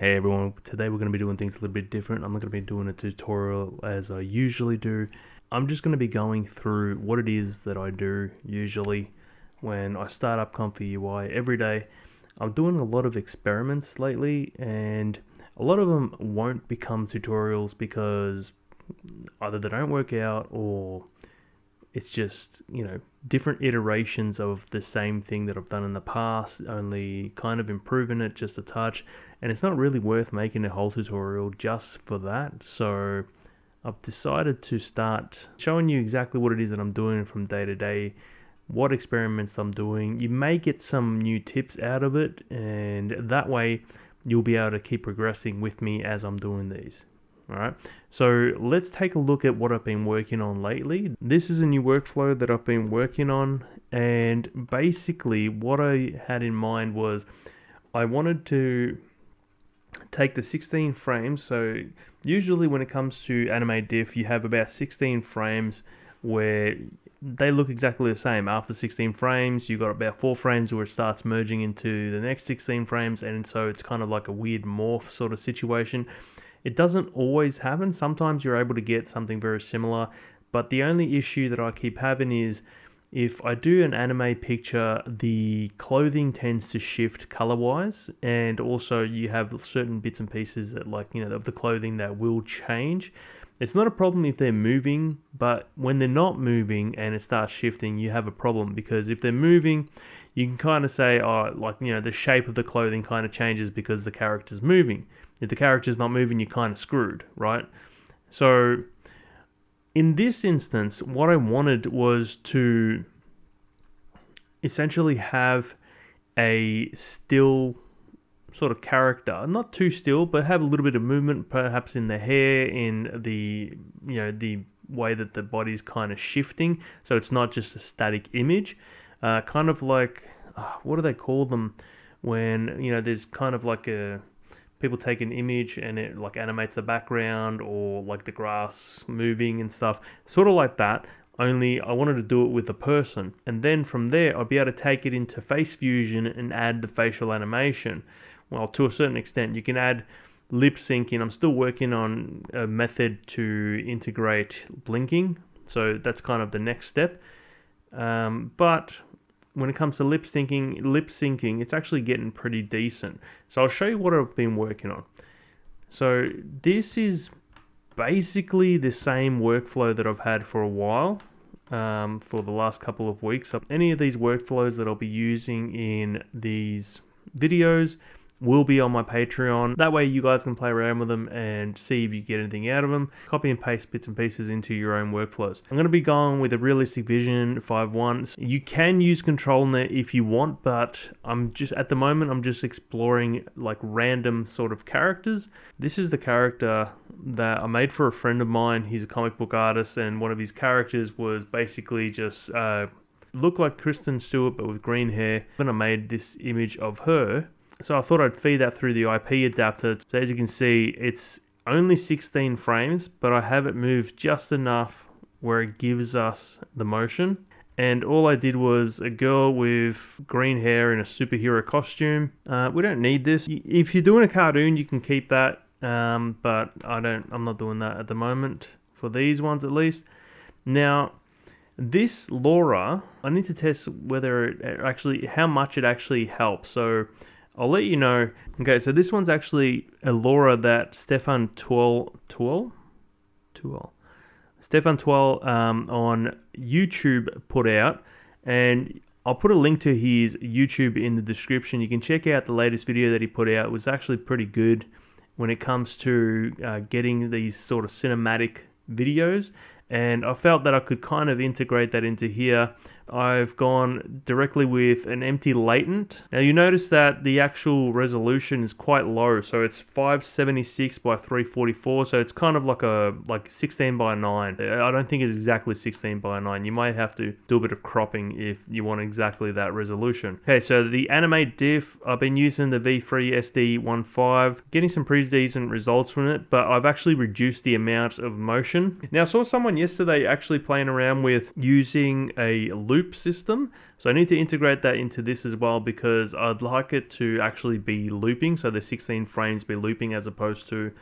Hey everyone, today we're going to be doing things a little bit different. I'm not going to be doing a tutorial as I usually do. I'm just going to be going through what it is that I do usually when I start up ComfyUI every day. I'm doing a lot of experiments lately, and a lot of them won't become tutorials because either they don't work out or it's just, different iterations of the same thing that I've done in the past, only kind of improving it just a touch. And it's not really worth making a whole tutorial just for that. So I've decided to start showing you exactly what it is that I'm doing from day to day, what experiments I'm doing. You may get some new tips out of it, and that way you'll be able to keep progressing with me as I'm doing these. All right, so let's take a look at what I've been working on lately. This is a new workflow that I've been working on, and basically what I had in mind was I wanted to take the 16 frames. So usually when it comes to animatediff, you have about 16 frames where they look exactly the same. After 16 frames, you've got about 4 frames where it starts merging into the next 16 frames, and so it's kind of like a weird morph sort of situation. It doesn't always happen. Sometimes you're able to get something very similar, but the only issue that I keep having is if I do an anime picture, the clothing tends to shift color-wise, and also you have certain bits and pieces that, of the clothing that will change. It's not a problem if they're moving, but when they're not moving and it starts shifting, you have a problem, because if they're moving, you can kind of say, the shape of the clothing kind of changes because the character's moving. If the character's not moving, you're kind of screwed, right? So in this instance, what I wanted was to essentially have a still sort of character, not too still, but have a little bit of movement, perhaps in the hair, in the way that the body's kind of shifting, so it's not just a static image. Kind of like, what do they call them when there's kind of like a people take an image and it like animates the background, or like the grass moving and stuff, sort of like that. Only I wanted to do it with a person, and then from there I'd be able to take it into FaceFusion and add the facial animation. Well, to a certain extent, you can add lip syncing. I'm still working on a method to integrate blinking, so that's kind of the next step. But when it comes to lip syncing, it's actually getting pretty decent. So I'll show you what I've been working on. So this is basically the same workflow that I've had for a while, for the last couple of weeks. So any of these workflows that I'll be using in these videos will be on my Patreon. That way you guys can play around with them and see if you get anything out of them. Copy and paste bits and pieces into your own workflows. I'm going to be going with a realistic vision 5.1. You can use ControlNet if you want, but at the moment I'm just exploring like random sort of characters. This is the character that I made for a friend of mine. He's a comic book artist, and one of his characters was basically just looked like Kristen Stewart but with green hair. Then I made this image of her. So I thought I'd feed that through the IP adapter. So as you can see, it's only 16 frames, but I have it moved just enough where it gives us the motion. And all I did was a girl with green hair in a superhero costume. We don't need this. If you're doing a cartoon, you can keep that, but I'm not doing that at the moment, for these ones at least. Now, this lora, I need to test how much it actually helps. So I'll let you know. Okay, so this one's actually a lora that Stephan Tual on YouTube put out, and I'll put a link to his YouTube in the description. You can check out the latest video that he put out. It was actually pretty good when it comes to getting these sort of cinematic videos, and I felt that I could kind of integrate that into here. I've gone directly with an empty latent. Now you notice that the actual resolution is quite low, so it's 576 by 344, so it's kind of like 16 by 9. I don't think it's exactly 16 by 9. You might have to do a bit of cropping if you want exactly that resolution. Okay, so the animatediff, I've been using the V3 SD15, getting some pretty decent results from it, but I've actually reduced the amount of motion. Now I saw someone yesterday actually playing around with using a loop loop system. So I need to integrate that into this as well, because I'd like it to actually be looping. So the 16 frames be looping as opposed to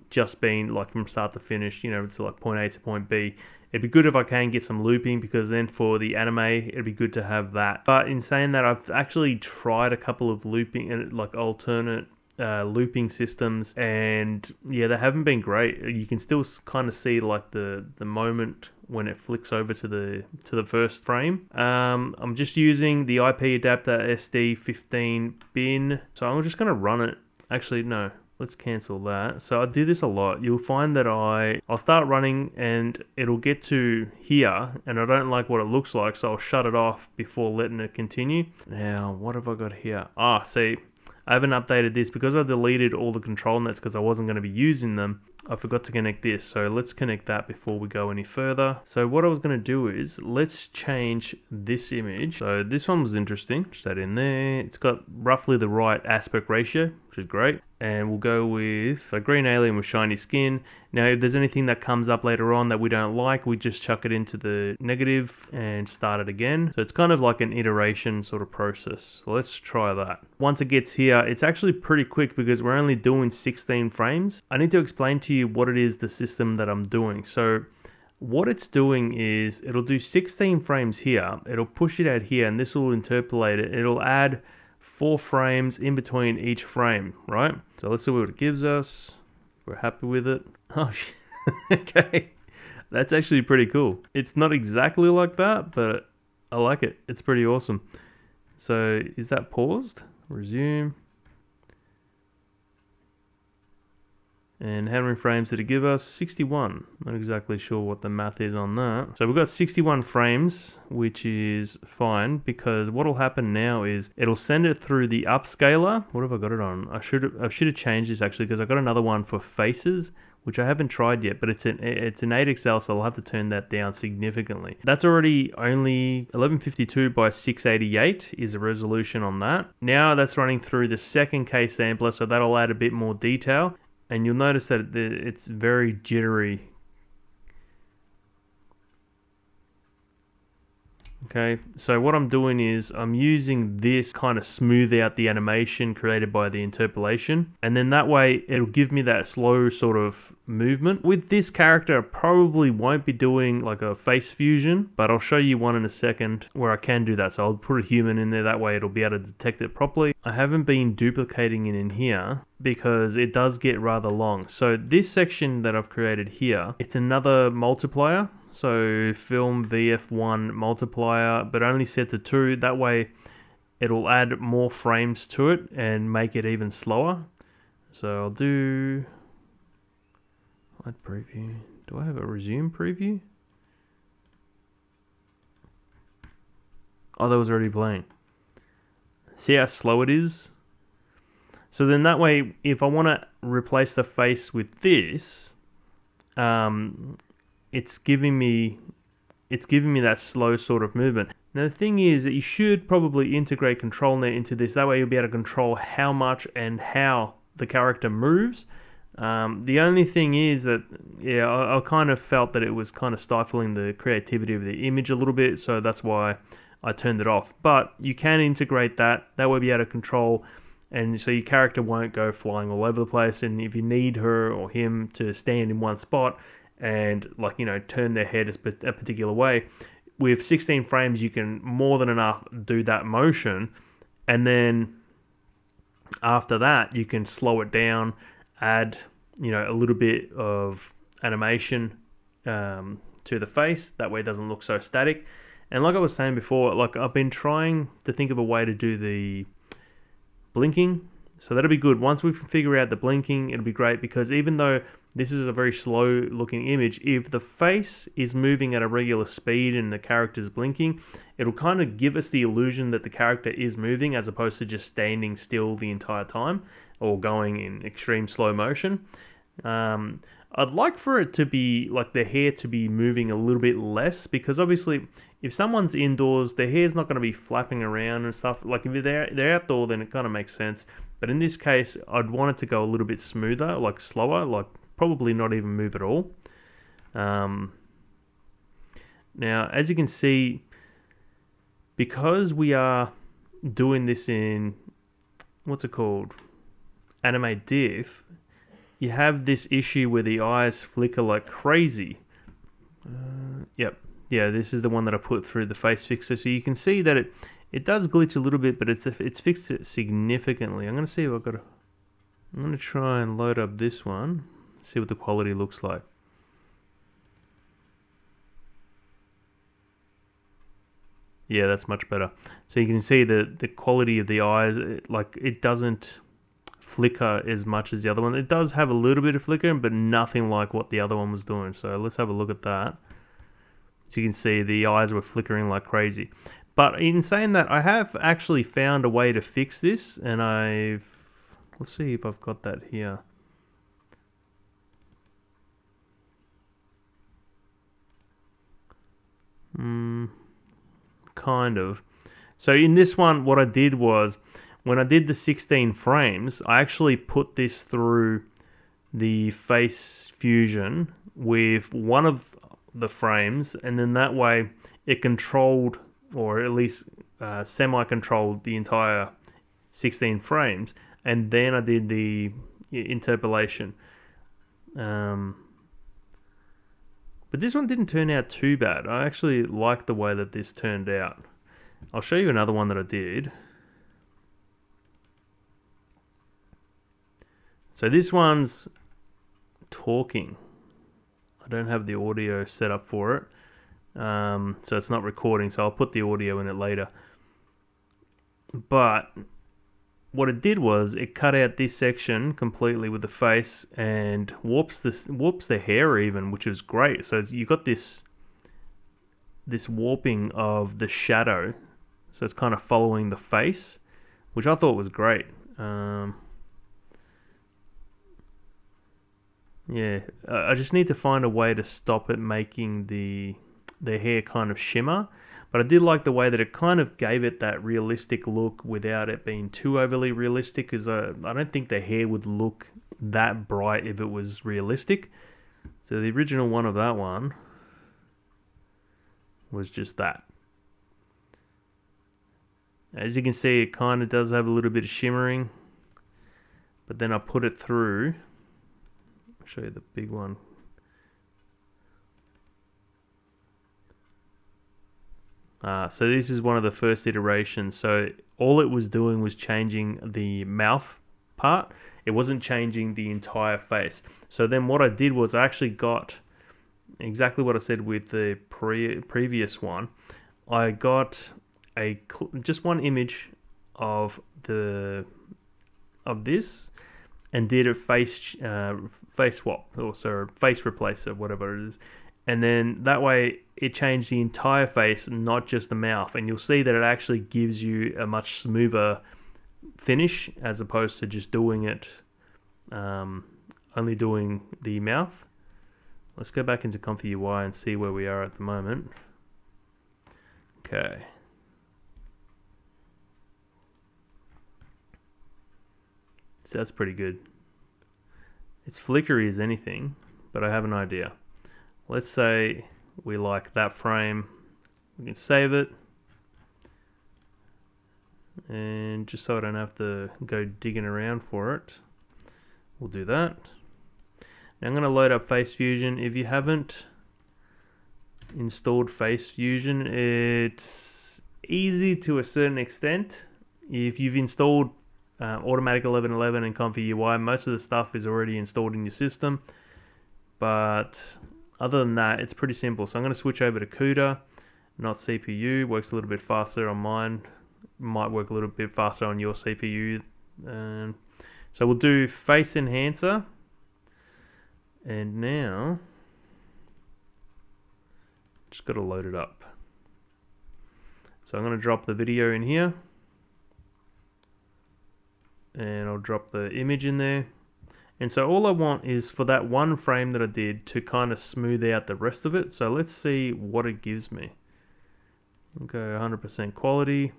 just being like from start to finish, you know, it's like point A to point B. It'd be good if I can get some looping, because then for the anime, it'd be good to have that. But in saying that, I've actually tried a couple of looping and like alternate looping systems, and yeah, they haven't been great. You can still kind of see like the moment when it flicks over to the first frame. I'm just using the IP adapter SD15 bin, so I'm just gonna run it. Actually, no. Let's cancel that. So I do this a lot. You'll find that I'll start running and it'll get to here and I don't like what it looks like, so I'll shut it off before letting it continue. Now, what have I got here? See, I haven't updated this because I deleted all the control nets because I wasn't going to be using them. I forgot to connect this, so let's connect that before we go any further. So what I was going to do is, let's change this image. So this one was interesting, just that in there. It's got roughly the right aspect ratio, which is great. And we'll go with a green alien with shiny skin. Now if there's anything that comes up later on that we don't like, we just chuck it into the negative and start it again. So it's kind of like an iteration sort of process. So let's try that. Once it gets here, it's actually pretty quick because we're only doing 16 frames. I need to explain to you what it is, the system that I'm doing. So what it's doing is it'll do 16 frames here. It'll push it out here and this will interpolate it. It'll add 4 frames in between each frame, right? So let's see what it gives us. We're happy with it. Oh, okay. That's actually pretty cool. It's not exactly like that, but I like it. It's pretty awesome. So is that paused? Resume. And how many frames did it give us? 61. Not exactly sure what the math is on that. So we've got 61 frames, which is fine, because what will happen now is it'll send it through the upscaler. What have I got it on? I should have changed this actually, because I got another one for faces, which I haven't tried yet, but it's an 8XL, so I'll have to turn that down significantly. That's already only 1152 by 688 is the resolution on that. Now that's running through the second K sampler, so that'll add a bit more detail. And you'll notice that it's very jittery. Okay, so what I'm doing is I'm using this kind of smooth out the animation created by the interpolation, and then that way it'll give me that slow sort of movement. With this character, I probably won't be doing like a face fusion, but I'll show you one in a second where I can do that. So I'll put a human in there, that way it'll be able to detect it properly. I haven't been duplicating it in here because it does get rather long. So this section that I've created here, it's another multiplier. So film VF1 multiplier, but only set to 2. That way it'll add more frames to it and make it even slower. So I'll do hide preview. Do I have a resume preview? Oh, that was already playing. See how slow it is? So then that way, if I want to replace the face with this, it's giving me that slow sort of movement. Now the thing is that you should probably integrate ControlNet into this. That way you'll be able to control how much and how the character moves. The only thing is that, yeah, I kind of felt that it was kind of stifling the creativity of the image a little bit, so that's why I turned it off. But you can integrate that. That way you'll be able to control, and so your character won't go flying all over the place. And if you need her or him to stand in one spot and, like, you know, turn their head a particular way, with 16 frames you can more than enough do that motion, and then after that you can slow it down, add, you know, a little bit of animation to the face. That way it doesn't look so static. And like I was saying before, like, I've been trying to think of a way to do the blinking, so that'll be good. Once we figure out the blinking, it'll be great, because even though this is a very slow looking image, if the face is moving at a regular speed and the character's blinking, it'll kind of give us the illusion that the character is moving as opposed to just standing still the entire time or going in extreme slow motion. I'd like for it to be like the hair to be moving a little bit less, because obviously if someone's indoors, their hair's not going to be flapping around and stuff. Like if they're outdoor, then it kind of makes sense. But in this case, I'd want it to go a little bit smoother, like slower, like probably not even move at all. Now, as you can see, because we are doing this in, what's it called, animatediff, you have this issue where the eyes flicker like crazy. Yep, yeah, this is the one that I put through the face fixer, so you can see that it does glitch a little bit, but it's fixed it significantly. I'm gonna see if I've got I'm gonna try and load up this one, see what the quality looks like. Yeah, that's much better. So you can see the quality of the eyes, like it doesn't flicker as much as the other one. It does have a little bit of flicker, but nothing like what the other one was doing. So let's have a look at that. So you can see the eyes were flickering like crazy. But in saying that, I have actually found a way to fix this, and let's see if I've got that here. Kind of. So in this one, what I did was, when I did the 16 frames, I actually put this through the FaceFusion with one of the frames, and then that way it controlled, or at least semi-controlled, the entire 16 frames, and then I did the interpolation. But this one didn't turn out too bad. I actually like the way that this turned out. I'll show you another one that I did. So this one's talking. I don't have the audio set up for it. So it's not recording, so I'll put the audio in it later. But what it did was it cut out this section completely with the face and warps the hair even, which is great. So you got this warping of the shadow, so it's kind of following the face, which I thought was great. Yeah, I just need to find a way to stop it making the hair kind of shimmer. But I did like the way that it kind of gave it that realistic look without it being too overly realistic, because I don't think the hair would look that bright if it was realistic. So the original one of that one was just that. As you can see, it kind of does have a little bit of shimmering, but then I put it through. I'll show you the big one. So this is one of the first iterations. So all it was doing was changing the mouth part. It wasn't changing the entire face. So then what I did was I actually got exactly what I said with the previous one. I got just one image of this and did a face swap, or face replacer, whatever it is. And then that way it changed the entire face, not just the mouth. And you'll see that it actually gives you a much smoother finish as opposed to just doing it, only doing the mouth. Let's go back into ComfyUI and see where we are at the moment. Okay. So that's pretty good. It's flickery as anything, but I have an idea. Let's say we like that frame. We can save it. And just so I don't have to go digging around for it, we'll do that. Now I'm going to load up FaceFusion. If you haven't installed FaceFusion, it's easy to a certain extent. If you've installed Automatic 1111 and ComfyUI, most of the stuff is already installed in your system. But other than that, it's pretty simple. So I'm going to switch over to CUDA, not CPU. Works a little bit faster on mine. Might work a little bit faster on your CPU. So we'll do Face Enhancer. And now, just got to load it up. So I'm going to drop the video in here. And I'll drop the image in there. And so all I want is for that one frame that I did to kind of smooth out the rest of it. So let's see what it gives me. Okay, 100% quality.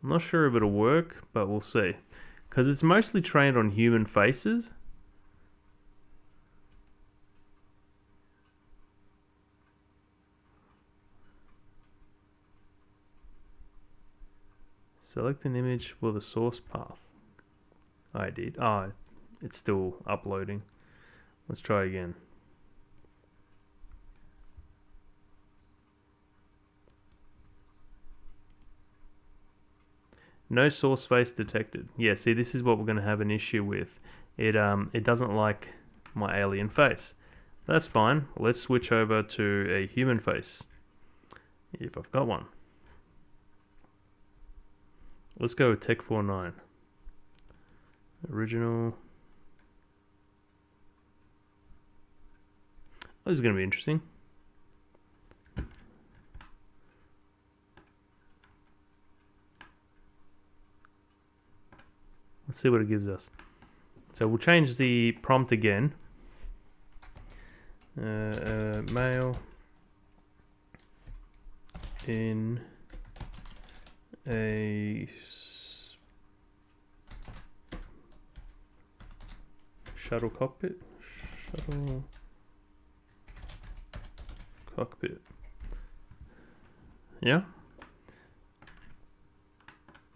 I'm not sure if it'll work, but we'll see. Because it's mostly trained on human faces. Select an image for the source path. I did. Oh, it's still uploading. Let's try again. No source face detected. Yeah, see, this is what we're going to have an issue with. It doesn't like my alien face. That's fine. Let's switch over to a human face, if I've got one. Let's go with Tech49. Original. This is going to be interesting. Let's see what it gives us. So we'll change the prompt again. Male in a shuttle cockpit. Shuttle cockpit. Yeah.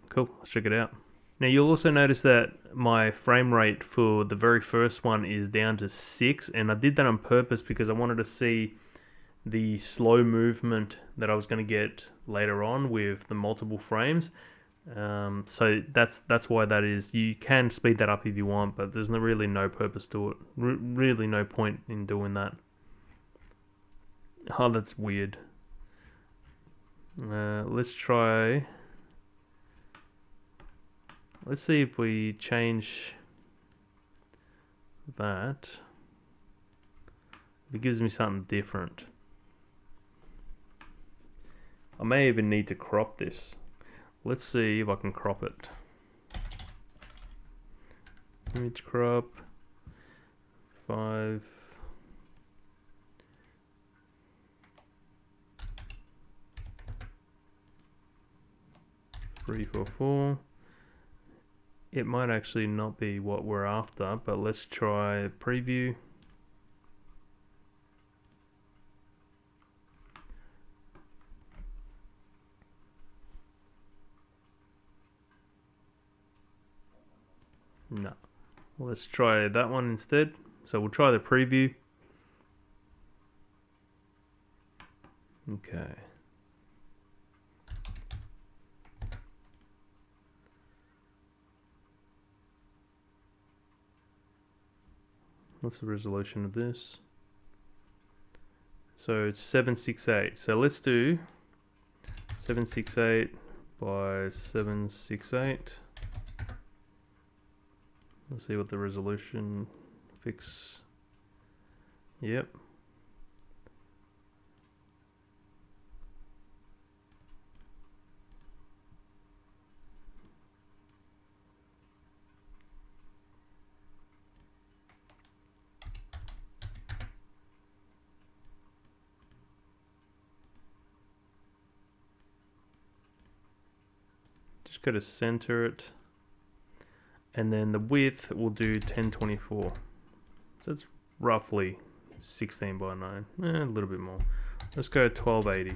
Cool. Let's check it out. Now you'll also notice that my frame rate for the very first one is down to 6, and I did that on purpose because I wanted to see the slow movement that I was going to get later on with the multiple frames. So that's why that is. You can speed that up if you want, but there's really no purpose to it. Really no point in doing that. Oh, that's weird. Let's try. Let's see if we change that. It gives me something different. I may even need to crop this. Let's see if I can crop it. Image crop 5. Three, 4, 4. It might actually not be what we're after, but let's try preview. No. Let's try that one instead. So we'll try the preview. Okay. What's the resolution of this? So it's 768. So let's do 768 by 768. Let's see what the resolution fix. Yep. Just got to center it. And then the width we'll do 1024. So it's roughly 16 by 9. A little bit more. Let's go 1280.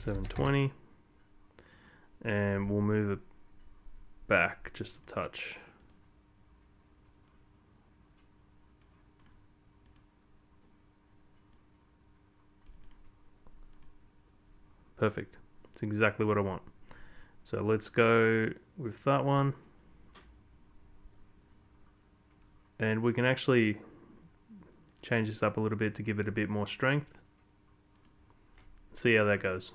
$720. And we'll move it back just a touch. Perfect. It's exactly what I want. So let's go with that one. And we can actually change this up a little bit to give it a bit more strength. See how that goes.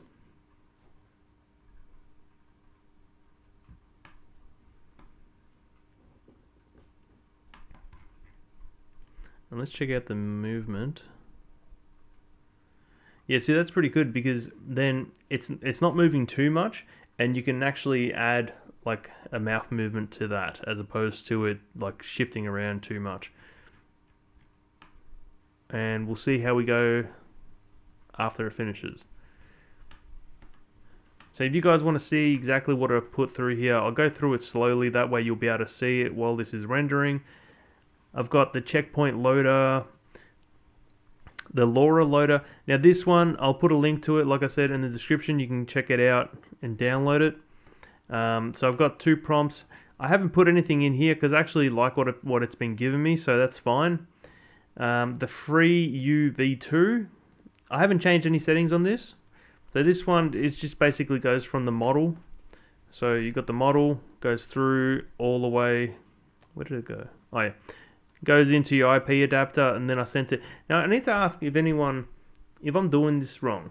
And let's check out the movement. Yeah, see, that's pretty good because then it's not moving too much, and you can actually add like a mouth movement to that as opposed to it like shifting around too much. And we'll see how we go after it finishes. So if you guys want to see exactly what I've put through here, I'll go through it slowly, that way you'll be able to see it while this is rendering. I've got the checkpoint loader, the LoRa loader. Now this one, I'll put a link to it, like I said, in the description. You can check it out and download it. So I've got 2 prompts. I haven't put anything in here because I actually like what it's been giving me, so that's fine. The free UV2, I haven't changed any settings on this. So this one, it just basically goes from the model. So you got the model, goes through all the way. Where did it go? Oh yeah, goes into your IP adapter, and then I sent it. Now I need to ask if I'm doing this wrong.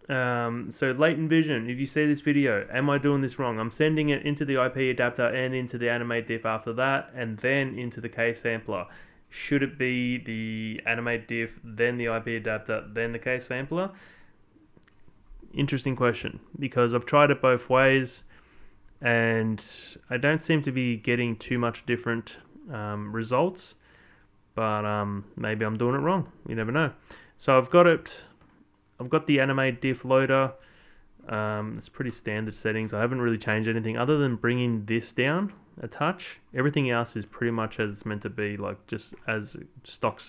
So latent vision, if you see this video, am I doing this wrong? I'm sending it into the IP adapter and into the animatediff after that, and then into the K sampler. Should it be the animatediff, then the IP adapter, then the K sampler? Interesting question, because I've tried it both ways and I don't seem to be getting too much different results, but maybe I'm doing it wrong. You never know. So I've got the animatediff loader. It's pretty standard settings. I haven't really changed anything other than bringing this down a touch. Everything else is pretty much as it's meant to be, like just as stock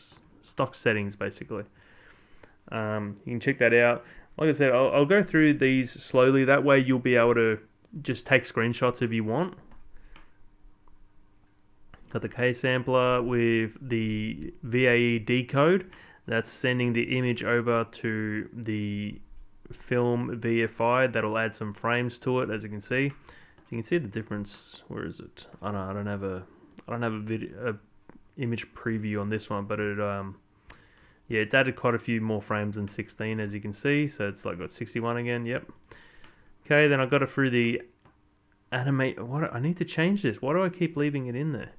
settings basically. You can check that out. Like I said, I'll go through these slowly. That way you'll be able to just take screenshots if you want. Got the K sampler with the VAE decode. That's sending the image over to the film VFI. That'll add some frames to it, as you can see. So you can see the difference. Where is it? Oh no, I don't have a image preview on this one, but it yeah, it's added quite a few more frames than 16, as you can see. So it's like got 61 again. Yep. Okay, then I got it through the animate. I need to change this. Why do I keep leaving it in there?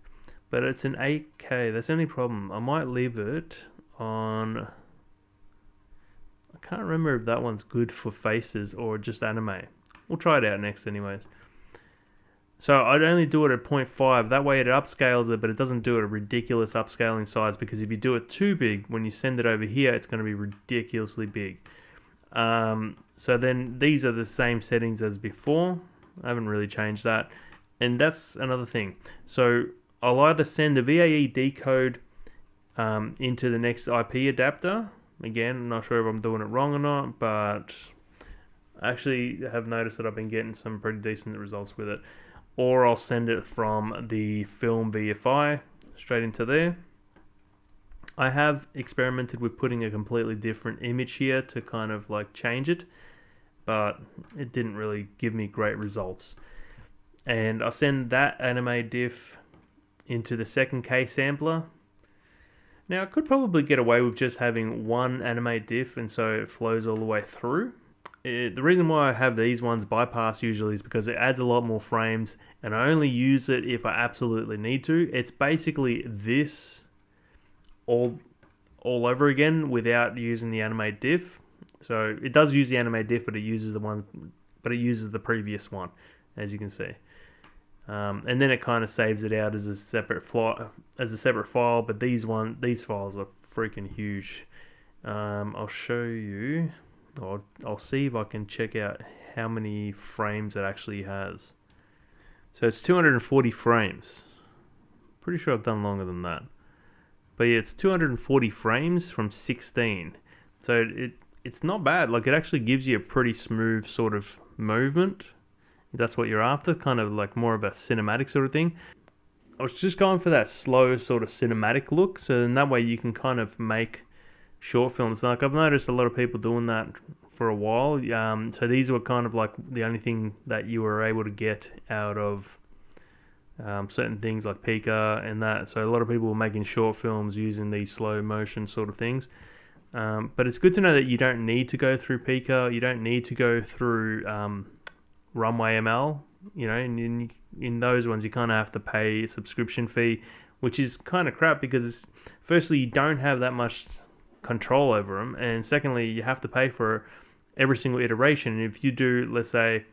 But it's an 8K. That's the only problem. I might leave it on. I can't remember if that one's good for faces or just anime. We'll try it out next, anyways. So I'd only do it at 0.5. That way it upscales it, but it doesn't do it a ridiculous upscaling size, because if you do it too big, when you send it over here, it's going to be ridiculously big. So then these are the same settings as before. I haven't really changed that. And that's another thing. So I'll either send the VAE decode into the next IP adapter. Again, I'm not sure if I'm doing it wrong or not, but I actually have noticed that I've been getting some pretty decent results with it. Or I'll send it from the film VFI straight into there. I have experimented with putting a completely different image here to kind of like change it, but it didn't really give me great results. And I'll send that animatediff into the second K sampler. Now I could probably get away with just having one animatediff, and so it flows all the way through. The reason why I have these ones bypass usually is because it adds a lot more frames, and I only use it if I absolutely need to. It's basically this all over again without using the animatediff. So it does use the animatediff, but it uses the previous one, as you can see. And then it kind of saves it out as a separate file. But these files are freaking huge. I'll show you. I'll see if I can check out how many frames it actually has. So it's 240 frames. Pretty sure I've done longer than that. But yeah, it's 240 frames from 16. So it's not bad. Like, it actually gives you a pretty smooth sort of movement. If that's what you're after, kind of like more of a cinematic sort of thing. I was just going for that slow sort of cinematic look, so then that way you can kind of make short films. Like, I've noticed a lot of people doing that for a while. So these were kind of like the only thing that you were able to get out of certain things like Pika and that. So a lot of people were making short films using these slow motion sort of things. But it's good to know that you don't need to go through Pika. You don't need to go through Runway ML. You know, in those ones you kind of have to pay a subscription fee, which is kind of crap, because firstly you don't have that much control over them, and secondly you have to pay for every single iteration. And if you do, let's say,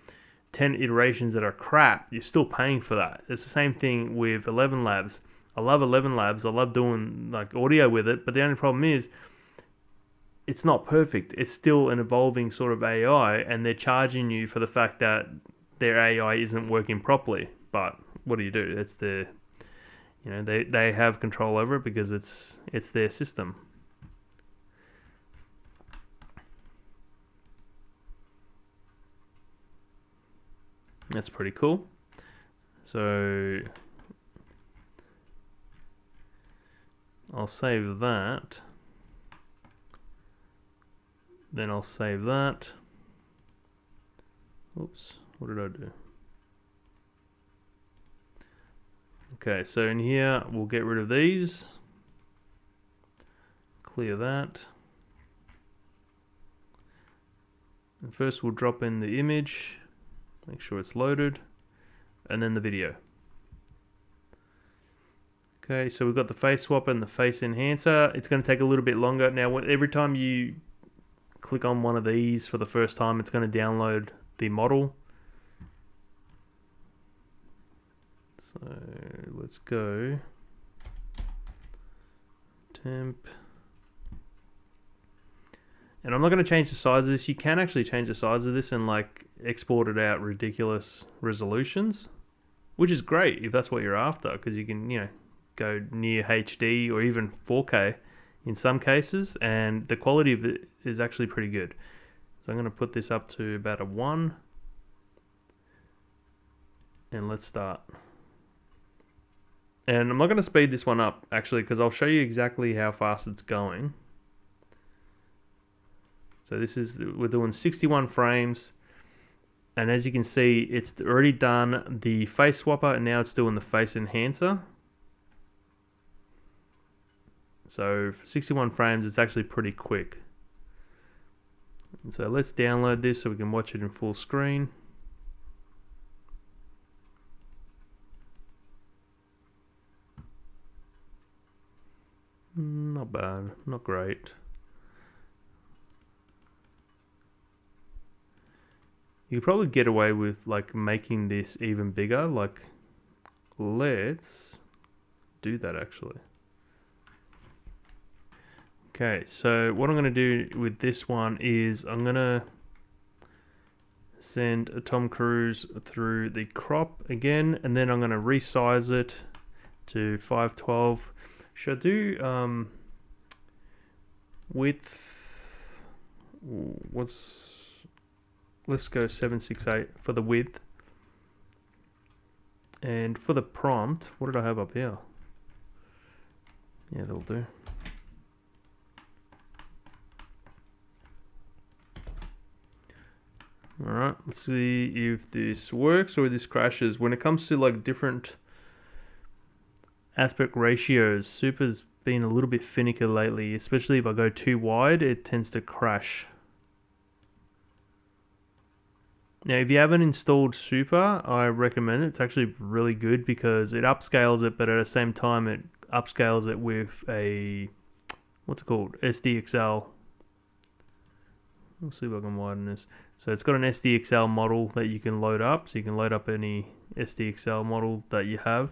10 iterations that are crap, you're still paying for that. It's the same thing with 11 Labs. I love 11 Labs. I love doing like audio with it, but the only problem is it's not perfect. It's still an evolving sort of AI, and they're charging you for the fact that their AI isn't working properly. But what do? It's their, they have control over it because it's their system. That's pretty cool. So I'll save that. Then I'll save that. Oops, what did I do? Okay, so in here, we'll get rid of these. Clear that. And first we'll drop in the image, make sure it's loaded, and then the video. Okay, so we've got the face swapper and the face enhancer. It's going to take a little bit longer. Now, every time you click on one of these for the first time, it's going to download the model. So let's go temp. And I'm not going to change the size of this. You can actually change the size of this and like export it out ridiculous resolutions, which is great if that's what you're after, because you can, you know, go near HD or even 4K in some cases, and the quality of it is actually pretty good. So I'm going to put this up to about a 1, and let's start. And I'm not going to speed this one up actually, because I'll show you exactly how fast it's going. So this is, we're doing 61 frames, and as you can see, it's already done the face swapper, and now it's doing the face enhancer. So for 61 frames, it's actually pretty quick. And so let's download this so we can watch it in full screen. Not bad, not great. You could probably get away with like making this even bigger. Like, let's do that actually. Okay, so what I'm going to do with this one is I'm going to send Tom Cruise through the crop again, and then I'm going to resize it to 512. Should I do width? Let's go 768 for the width. And for the prompt, what did I have up here? Yeah, that'll do. Alright, let's see if this works or this crashes. When it comes to like different aspect ratios, Super's been a little bit finicky lately, especially if I go too wide, it tends to crash. Now, if you haven't installed Super, I recommend it. It's actually really good because it upscales it, but at the same time, it upscales it with a, what's it called? SDXL. Let's see if I can widen this. So it's got an SDXL model that you can load up. So you can load up any SDXL model that you have.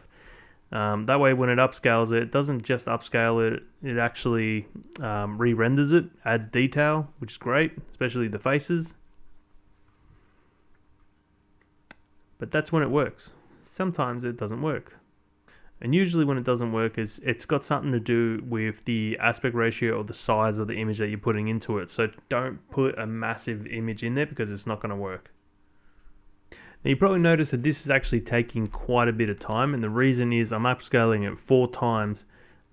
That way, when it upscales it, it doesn't just upscale it, it actually re-renders it, adds detail, which is great, especially the faces. But that's when it works. Sometimes it doesn't work. And usually when it doesn't work, it's got something to do with the aspect ratio or the size of the image that you're putting into it. So don't put a massive image in there because it's not going to work. Now you probably noticed that this is actually taking quite a bit of time, and the reason is I'm upscaling it 4 times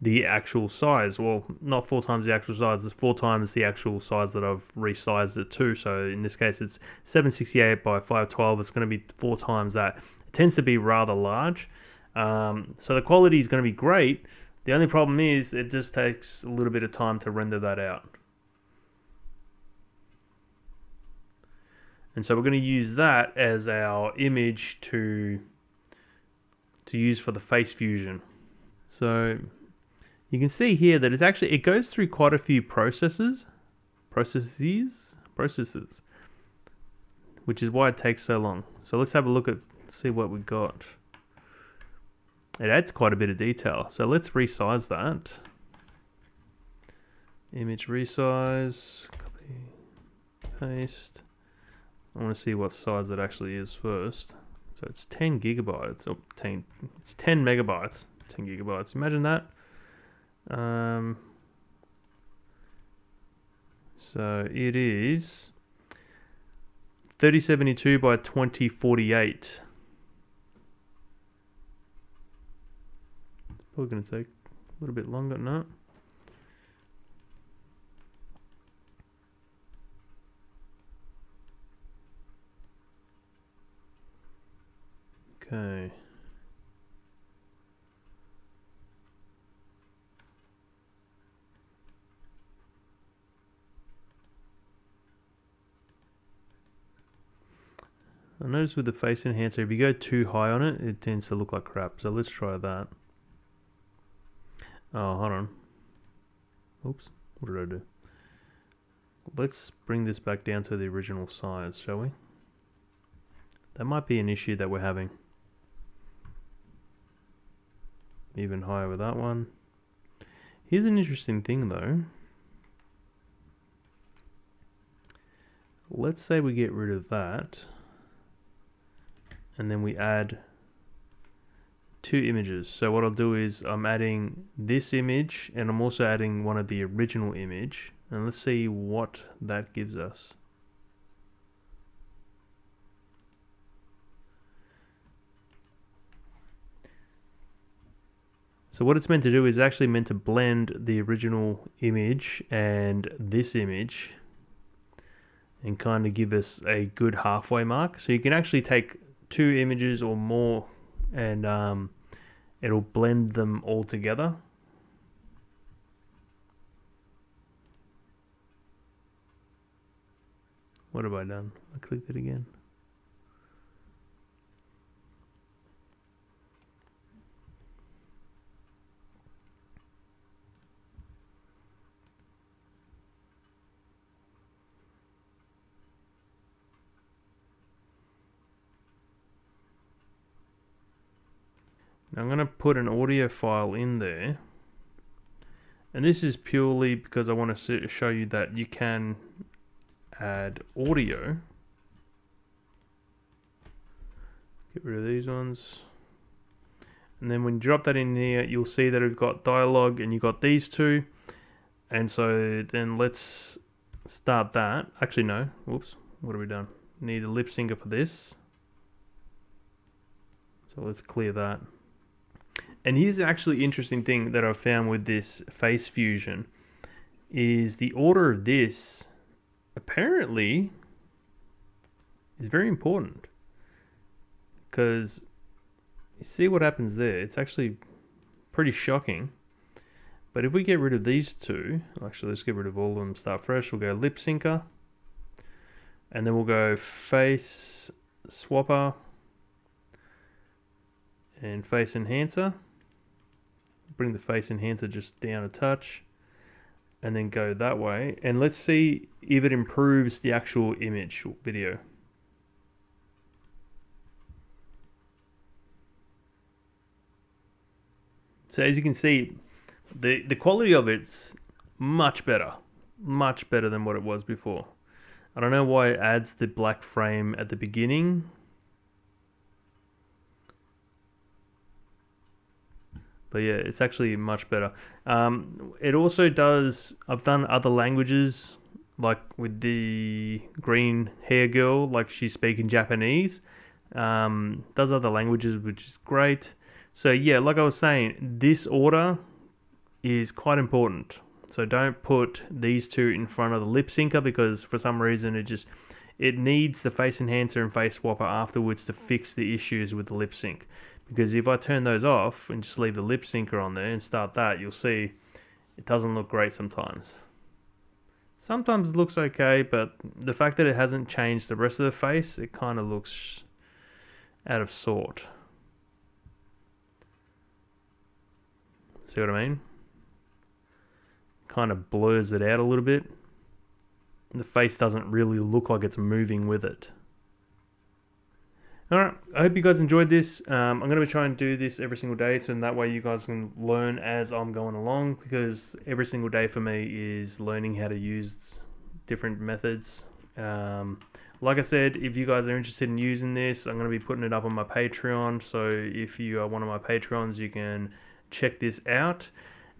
the actual size. Well, not 4 times the actual size, it's 4 times the actual size that I've resized it to. So in this case it's 768 by 512, it's going to be 4 times that. It tends to be rather large. So the quality is going to be great. The only problem is it just takes a little bit of time to render that out. And so we're going to use that as our image to use for the FaceFusion. So you can see here that it goes through quite a few processes, which is why it takes so long. So let's have a look at, see what we got. It adds quite a bit of detail. So let's resize that. Image resize, copy, paste. I want to see what size it actually is first. So it's 10 gigabytes, or it's 10 megabytes, 10 gigabytes. Imagine that. So it is 3072 by 2048. It's probably going to take a little bit longer than that. Okay. I noticed with the face enhancer, if you go too high on it, it tends to look like crap. So let's try that. Oh, hold on. Oops, what did I do? Let's bring this back down to the original size, shall we? That might be an issue that we're having. Even higher with that one. Here's an interesting thing though. Let's say we get rid of that. And then we add 2 images. So what I'll do is I'm adding this image and I'm also adding one of the original image. And let's see what that gives us. So what it's meant to do is actually meant to blend the original image and this image and kind of give us a good halfway mark. So you can actually take 2 images or more and it'll blend them all together. What have I done? I clicked it again. Now I'm going to put an audio file in there. And this is purely because I want to show you that you can add audio. Get rid of these ones. And then when you drop that in here, you'll see that we've got dialogue and you've got these 2. And so then let's start that. Actually, no. Whoops. What have we done? Need a lip syncer for this. So let's clear that. And here's actually interesting thing that I've found with this FaceFusion is the order of this apparently is very important, because you see what happens there. It's actually pretty shocking. But if we get rid of these 2, actually let's get rid of all of them, start fresh. We'll go lip syncer and then we'll go face swapper and face enhancer. Bring the face enhancer just down a touch and then go that way, and let's see if it improves the actual image video. So as you can see, the quality of it's much better than what it was before. I don't know why it adds the black frame at the beginning. But yeah, it's actually much better. It also does, I've done other languages, like with the green hair girl, like she's speaking Japanese. Does other languages, which is great. So yeah, like I was saying, this order is quite important. So don't put these 2 in front of the lip syncer, because for some reason it needs the face enhancer and face swapper afterwards to fix the issues with the lip sync. Because if I turn those off and just leave the lip syncer on there and start that, you'll see it doesn't look great sometimes. Sometimes it looks okay, but the fact that it hasn't changed the rest of the face, it kind of looks out of sort. See what I mean? Kind of blurs it out a little bit. The face doesn't really look like it's moving with it. Alright, I hope you guys enjoyed this. I'm going to be trying to do this every single day, so that way you guys can learn as I'm going along, because every single day for me is learning how to use different methods. Like I said, if you guys are interested in using this, I'm going to be putting it up on my Patreon, so if you are one of my Patrons, you can check this out.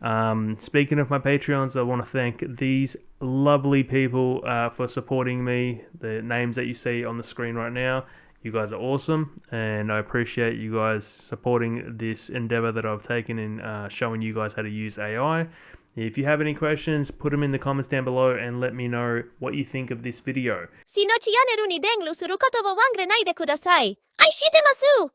Speaking of my Patreons, I want to thank these lovely people for supporting me. The names that you see on the screen right now, you guys are awesome, and I appreciate you guys supporting this endeavor that I've taken in showing you guys how to use AI. If you have any questions, put them in the comments down below and let me know what you think of this video. 死のチャンネルに電流することを忘れないでください。愛してます